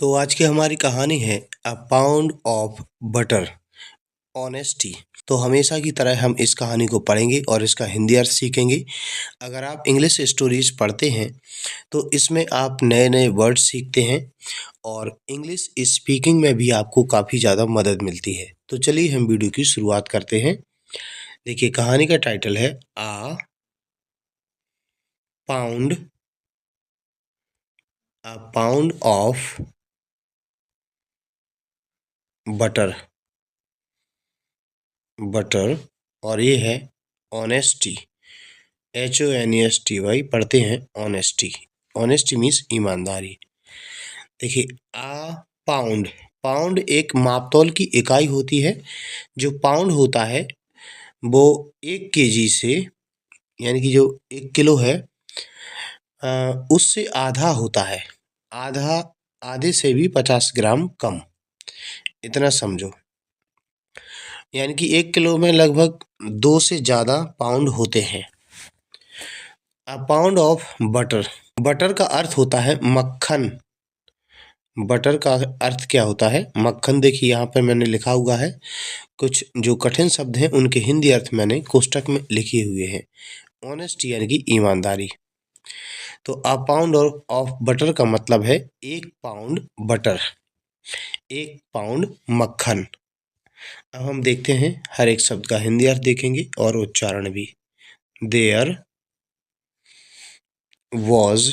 तो आज की हमारी कहानी है अ पाउंड ऑफ बटर ऑनेस्टी। तो हमेशा की तरह हम इस कहानी को पढ़ेंगे और इसका हिंदी अर्थ सीखेंगे। अगर आप इंग्लिश स्टोरीज पढ़ते हैं तो इसमें आप नए नए वर्ड सीखते हैं और इंग्लिश स्पीकिंग में भी आपको काफ़ी ज़्यादा मदद मिलती है। तो चलिए हम वीडियो की शुरुआत करते हैं। देखिए कहानी का टाइटल है अ पाउंड ऑफ बटर बटर और ये है ऑनेस्टी HONESTY पढ़ते हैं ऑनेस्टी। ऑनेस्टी मीन्स ईमानदारी। देखिए पाउंड पाउंड एक मापतौल की इकाई होती है। जो पाउंड होता है वो 1 kg से यानी कि जो 1 किलो है उससे आधा होता है। आधा आधे से भी 50 ग्राम कम, इतना समझो। यानी कि 1 किलो में लगभग 2 से ज़्यादा पाउंड होते हैं। अ पाउंड ऑफ बटर बटर का अर्थ होता है मक्खन। बटर का अर्थ क्या होता है? मक्खन। देखिए यहाँ पर मैंने लिखा हुआ है, कुछ जो कठिन शब्द हैं उनके हिंदी अर्थ मैंने कोष्टक में लिखे हुए हैं। ऑनेस्टी यानी कि ईमानदारी। तो अ पाउंड ऑफ बटर का मतलब है 1 पाउंड बटर, 1 पाउंड मक्खन। अब हम देखते हैं हर एक शब्द का हिंदी अर्थ देखेंगे और उच्चारण भी। There was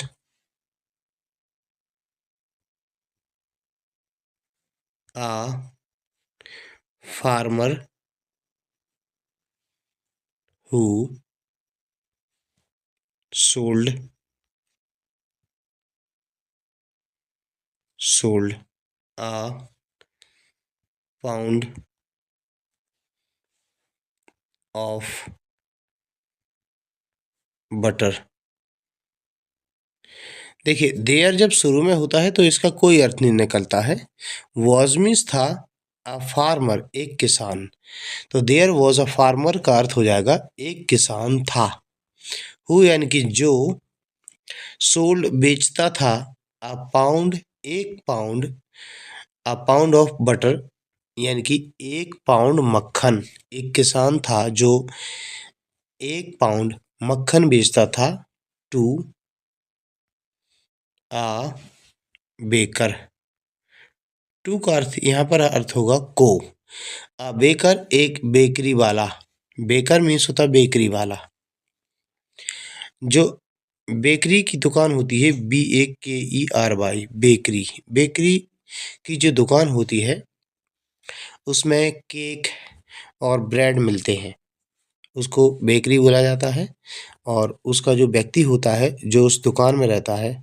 a farmer who sold a pound of butter। देखिए देयर जब शुरू में होता है तो इसका कोई अर्थ नहीं निकलता है। वॉज मीन्स था, अ फार्मर एक किसान, तो देयर वॉज अ फार्मर का अर्थ हो जाएगा एक किसान था। हु यानी कि जो, सोल्ड बेचता था, a pound 1 pound, a pound of butter यानी कि 1 पाउंड मक्खन। एक किसान था जो 1 पाउंड मक्खन बेचता था। To uh baker. टू का अर्थ यहाँ पर अर्थ होगा को। अ बेकर एक बेकरी वाला। बेकर मीन्स होता है बेकरी वाला। जो बेकरी की दुकान होती है BAKERY बेकरी। बेकरी की जो दुकान होती है उसमें केक और ब्रेड मिलते हैं, उसको बेकरी बोला जाता है। और उसका जो व्यक्ति होता है जो उस दुकान में रहता है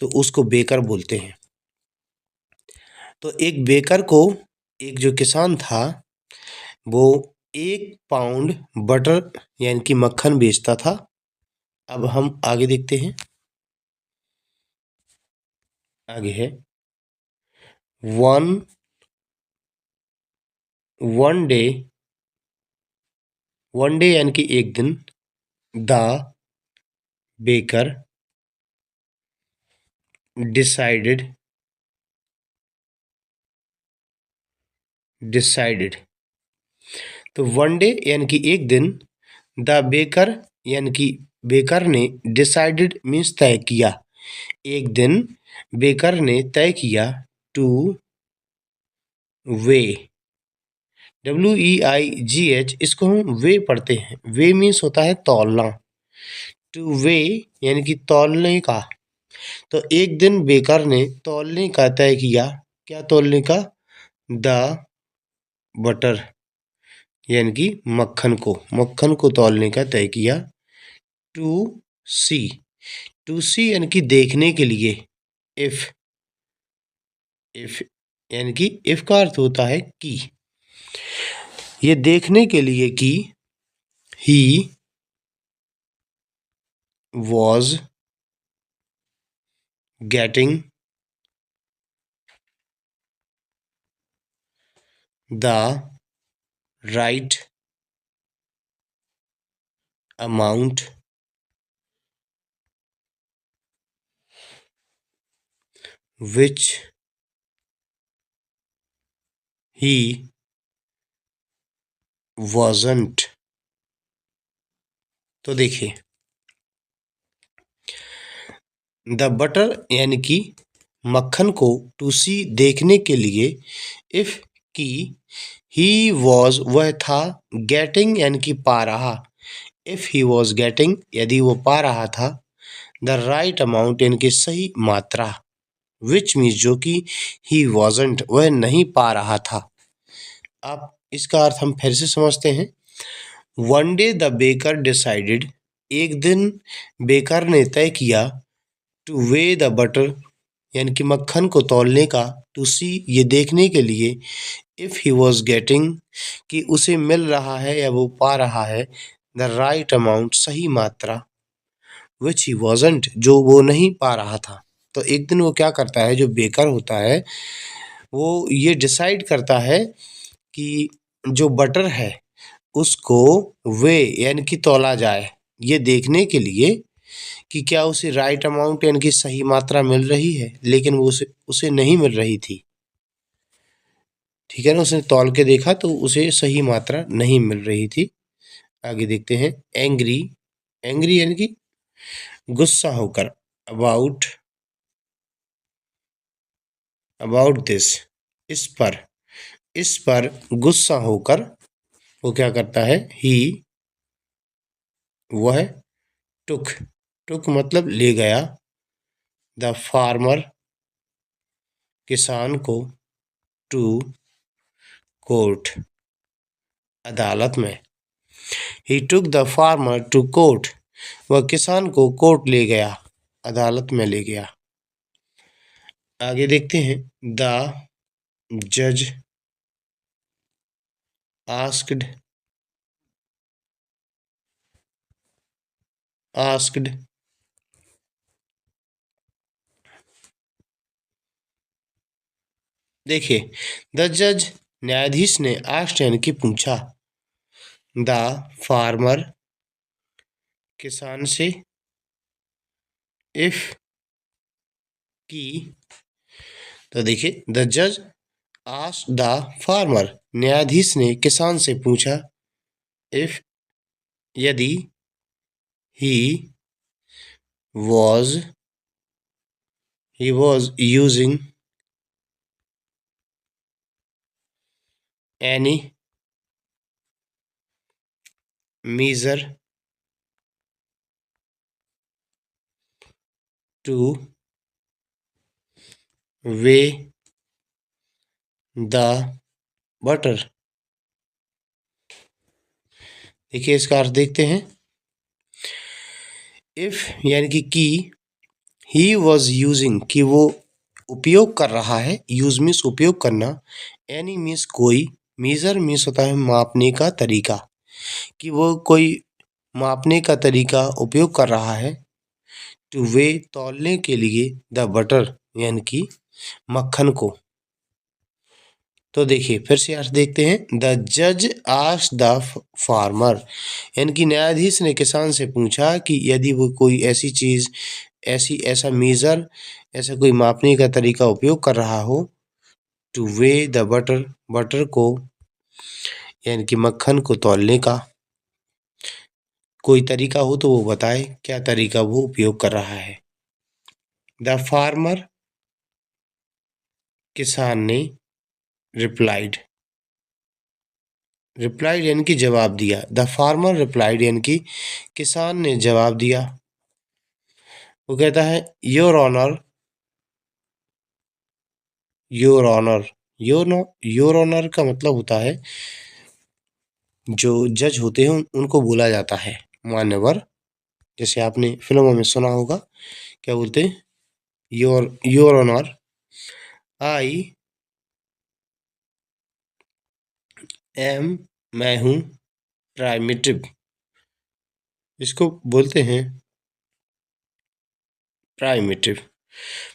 तो उसको बेकर बोलते हैं। तो एक बेकर को, एक जो किसान था वो 1 पाउंड बटर यानी कि मक्खन बेचता था। अब हम आगे देखते हैं। आगे है one one day. One day यानी कि एक दिन। द बेकर डिसाइडेड तो वन डे यानी कि एक दिन। द बेकर यानी कि बेकर ने, डिसाइडेड मीन्स तय किया, एक दिन बेकर ने तय किया। टू वे, WEIGH, इसको हम वे पढ़ते हैं। वे मीन्स होता है तौलना। टू वे यानी कि तौलने का। तो एक दिन बेकर ने तौलने का तय किया। क्या तौलने का? द बटर यानी कि मक्खन को तौलने का तय किया। टू सी, टू सी यानी कि देखने के लिए। इफ इफ यानी कि इफ का अर्थ होता है कि, ये देखने के लिए कि। He was getting the right amount which he wasn't। तो देखिए द बटर यानी कि मक्खन को टू सी देखने के लिए, इफ की ही वॉज वह था, गेटिंग यानी कि पा रहा, इफ ही वॉज गेटिंग यदि वो पा रहा था, द राइट अमाउंट यानी कि सही मात्रा, विच मीन्स जो कि ही वॉजंट वह नहीं पा रहा था। अब इसका अर्थ हम फिर से समझते हैं। One day the baker decided, एक दिन बेकर ने तय किया, टू वे द बटर यानी कि मक्खन को तौलने का, टू सी ये देखने के लिए, इफ ही वॉज गेटिंग कि उसे मिल रहा है या वो पा रहा है, द राइट अमाउंट सही मात्रा, विच ही वॉजंट जो वो नहीं पा रहा था। तो एक दिन वो क्या करता है, जो बेकर होता है वो ये डिसाइड करता है कि जो बटर है उसको वे यानी कि तौला जाए, ये देखने के लिए कि क्या उसे राइट अमाउंट यानी कि सही मात्रा मिल रही है, लेकिन वो उसे उसे नहीं मिल रही थी। ठीक है ना, उसने तौल के देखा तो उसे सही मात्रा नहीं मिल रही थी। आगे देखते हैं एंग्री, एंग्री यानी कि गुस्सा होकर, अबाउट, अबाउट दिस, इस पर, इस पर गुस्सा होकर वो क्या करता है, ही वह, टुक, टुक मतलब ले गया, द फार्मर किसान को, टू कोर्ट अदालत में, he took the farmer to court वह किसान को कोर्ट ले गया, अदालत में ले गया। आगे देखते हैं द जज आस्क्ड, आस्क्ड देखिए द जज न्यायाधीश ने आस्क्ड यानी कि पूछा, द फार्मर किसान से, इफ की, तो देखिए द जज आस्क्ड द फार्मर न्यायाधीश ने किसान से पूछा, इफ यदि, ही was he was using any measure to weigh the butter। देखिए इसका अर्थ देखते हैं। इफ यानी कि ही वॉज यूजिंग कि वो उपयोग कर रहा है, यूज मीन्स उपयोग करना, एनी मीन्स कोई, मीजर मीन्स होता है मापने का तरीका, कि वो कोई मापने का तरीका उपयोग कर रहा है, टू वे तौलने के लिए, द बटर यानी कि मक्खन को। तो देखिए फिर से अर्थ देखते हैं। द जज आस्क्ड द फार्मर यानी कि न्यायाधीश ने किसान से पूछा कि यदि वो कोई ऐसी चीज, ऐसी ऐसा मेजर, ऐसा कोई मापने का तरीका उपयोग कर रहा हो, two way the butter, butter को यानी कि मक्खन को तौलने का कोई तरीका हो तो वो बताए क्या तरीका वो उपयोग कर रहा है। द फार्मर किसान ने, रिप्लाइड, रिप्लाइड यानी कि जवाब दिया, द फार्मर रिप्लाइड यानी कि किसान ने जवाब दिया। वो कहता है your honour, your honour, your honour का मतलब होता है जो जज होते हैं उनको बोला जाता है मान्यवर। जैसे आपने फिल्मों में सुना होगा, क्या बोलते हैं, योर ऑनर, आई एम, मैं हूँ, प्राइमिटिव, इसको बोलते हैं प्राइमिटिव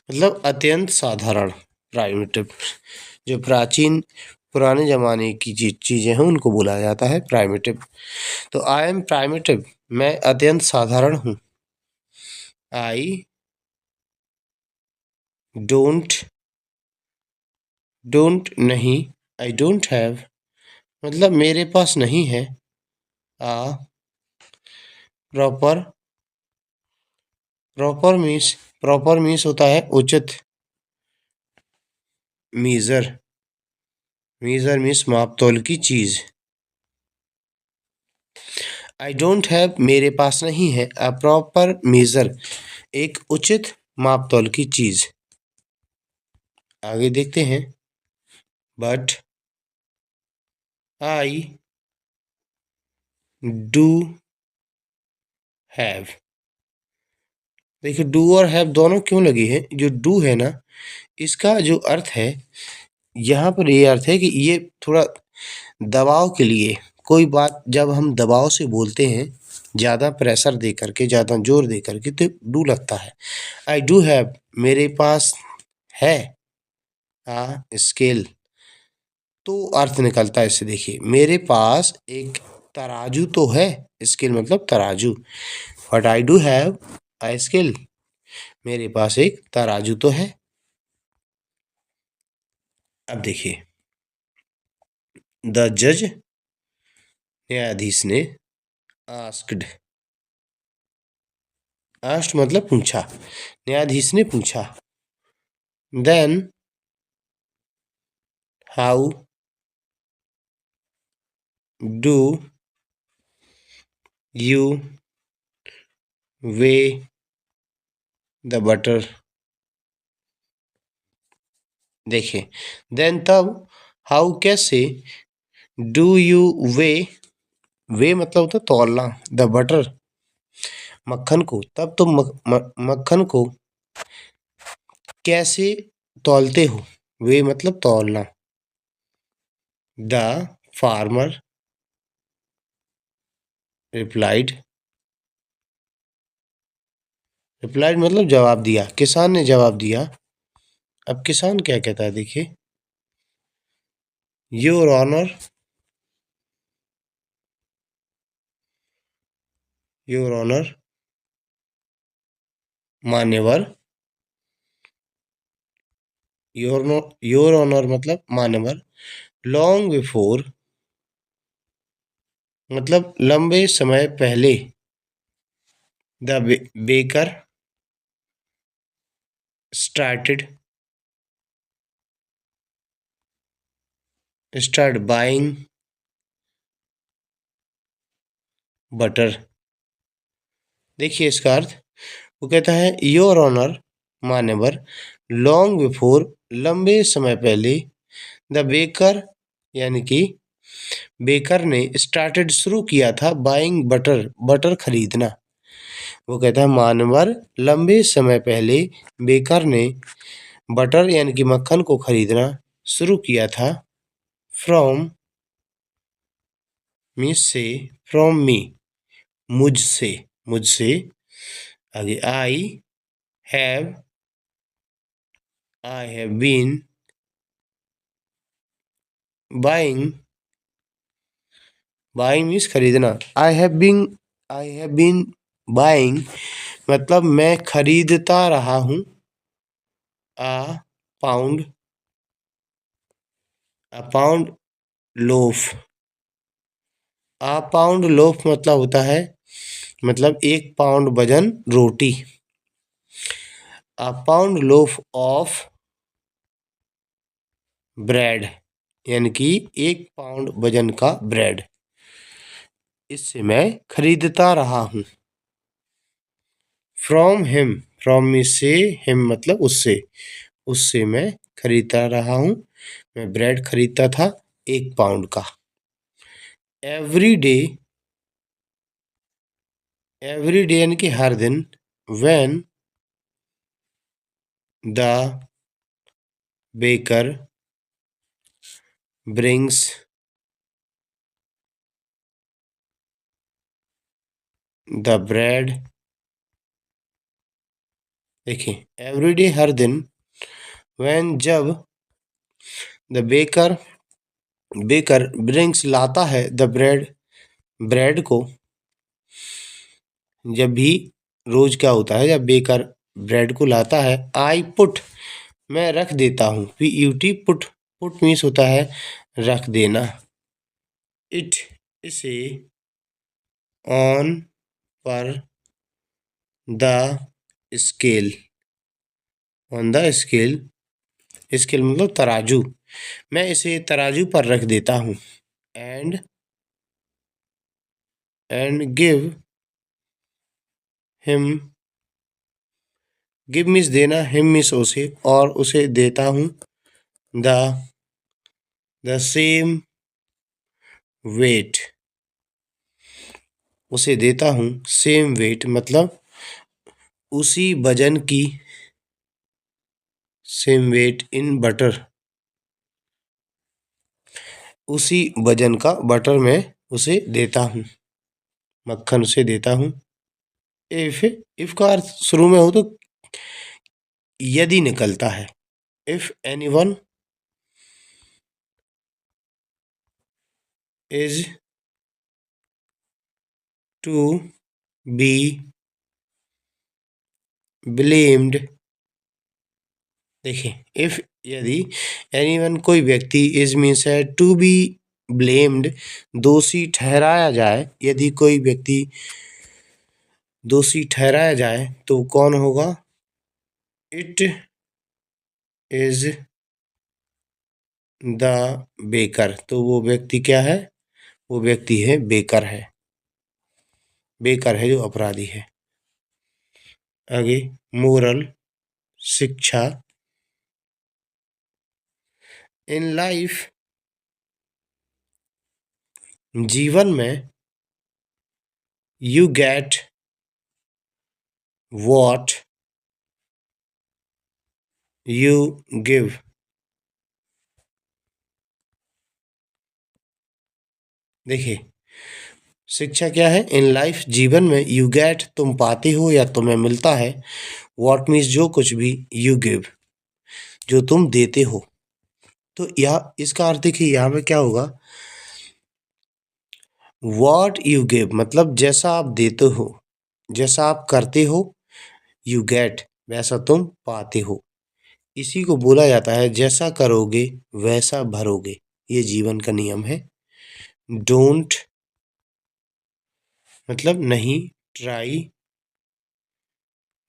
मतलब अत्यंत साधारण, प्राइमिटिव जो प्राचीन पुराने ज़माने की चीज़ें हैं उनको बोला जाता है प्राइमिटिव। तो आई एम प्राइमिटिव, मैं अत्यंत साधारण हूँ। आई डोंट, डोंट नहीं, आई डोंट हैव मतलब मेरे पास नहीं है। आ प्रॉपर प्रॉपर मीन्स होता है उचित। मीजर मीन्स माप तौल की चीज। आई डोंट हैव मेरे पास नहीं है। अ प्रॉपर मेजर एक उचित माप तौल की चीज। आगे देखते हैं। But I do have. देखिए डू और हैव दोनों क्यों लगी है। जो डू है ना, इसका जो अर्थ है यहाँ पर, ये अर्थ है कि ये थोड़ा दबाव के लिए, कोई बात जब हम दबाव से बोलते हैं, ज़्यादा प्रेशर दे करके, ज़्यादा जोर दे करके, तो डू लगता है। आई डू हैव मेरे पास है। स्केल तो अर्थ निकलता है इससे। देखिए मेरे पास एक तराजू तो है। स्केल मतलब तराजू। But I do have a scale मेरे पास एक तराजू तो है। अब देखिए द जज न्यायाधीश ने आस्क्ड। आस्ट मतलब पूछा, न्यायाधीश ने पूछा। Then how do you weigh the butter. देखिए देन तब, हाउ कैसे, डू यू वे मतलब होता है तौलना, द बटर मक्खन को, तब तुम मक्खन को कैसे तौलते हो। वे मतलब तौलना। The farmer replied. रिप्लाइड मतलब जवाब दिया, किसान ने जवाब दिया। अब किसान क्या कहता है देखिए। योर ऑनर, योर ऑनर मान्यवर। योर ऑनर मतलब मान्यवर। लॉन्ग बिफोर मतलब लंबे समय पहले। The baker start buying butter. देखिए इसका अर्थ, वो कहता है योर ऑनर मान्यवर, लॉन्ग बिफोर लंबे समय पहले, द बेकर यानी कि बेकर ने स्टार्टेड शुरू किया था, बाइंग बटर बटर खरीदना। वो कहता है मान्यवर लंबे समय पहले बेकर ने बटर यानी कि मक्खन को खरीदना शुरू किया था। फ्रॉम मी से, फ्रॉम मी मुझसे, मुझसे। आगे have I have been buying, buying means खरीदना। आई हैव बीन बाइंग मतलब मैं खरीदता रहा हूँ। Pound pound loaf. Pound loaf मतलब होता है, मतलब 1 पाउंड वजन रोटी। पाउंड लोफ ऑफ ब्रेड यानी कि 1 पाउंड वजन का ब्रेड, इससे मैं खरीदता रहा हूँ। फ्रॉम हिम, फ्रॉम में से, हिम मतलब उससे, उससे मैं खरीदता रहा हूँ। मैं ब्रेड खरीदता था 1 पाउंड का। एवरी डे यानी कि हर दिन। When the baker brings the bread. देखिए एवरीडे हर दिन, व्हेन जब, द बेकर बेकर ब्रिंग्स लाता है, द ब्रेड ब्रेड को। जब भी रोज क्या होता है, जब बेकर ब्रेड को लाता है, आई पुट मैं रख देता हूँ। PUT पुट, पुट मीन्स होता है रख देना। इट इसे ऑन पर the scale. On the scale, scale मतलब तराजू। मैं इसे तराजू पर रख देता हूँ। And give him, give means देना, हिम मीन्स उसे, और उसे देता हूँ द सेम वेट। उसे देता हूँ सेम वेट मतलब उसी वजन की, सेम वेट इन बटर, उसी वजन का बटर मैं उसे देता हूँ, मक्खन उसे देता हूँ। इफ का अर्थ शुरू में हो तो यदि निकलता है। If anyone is to be blamed. देखिए, इफ यदि, एनीवन कोई व्यक्ति, इज मीन्स है टू बी ब्लेम्ड दोषी ठहराया जाए। यदि कोई व्यक्ति दोषी ठहराया जाए तो कौन होगा? It is the baker. तो वो व्यक्ति क्या है? वो व्यक्ति है बेकर है। बेकर है जो अपराधी है। आगे मोरल, शिक्षा। इन लाइफ, जीवन में, you get what you give. देखिए, शिक्षा क्या है? इन लाइफ, जीवन में, यू गेट तुम पाते हो या तुम्हें मिलता है, वॉट मीन्स जो कुछ भी, यू गिव जो तुम देते हो। तो यह इसका अर्थ देखिए, यहाँ पे क्या होगा? वॉट यू गिव मतलब जैसा आप देते हो, जैसा आप करते हो, यू गेट वैसा तुम पाते हो। इसी को बोला जाता है जैसा करोगे वैसा भरोगे। ये जीवन का नियम है। डोंट मतलब नहीं, ट्राई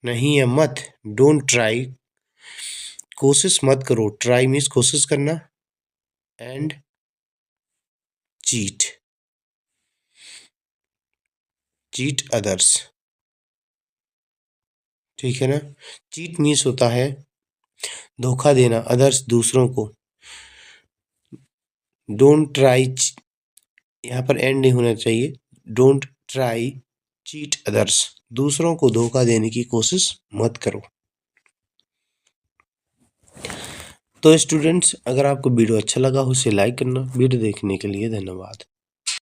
नहीं या मत, डोंट ट्राई कोशिश मत करो, ट्राई मीन्स कोशिश करना, एंड चीट चीट अदर्स। ठीक है ना? चीट मीन्स होता है धोखा देना, अदर्स दूसरों को। डोंट ट्राई, यहाँ पर एंड नहीं होना चाहिए। डोंट ट्राई चीट अदर्स, दूसरों को धोखा देने की कोशिश मत करो। तो स्टूडेंट्स, अगर आपको वीडियो अच्छा लगा हो उसे लाइक करना। वीडियो देखने के लिए धन्यवाद।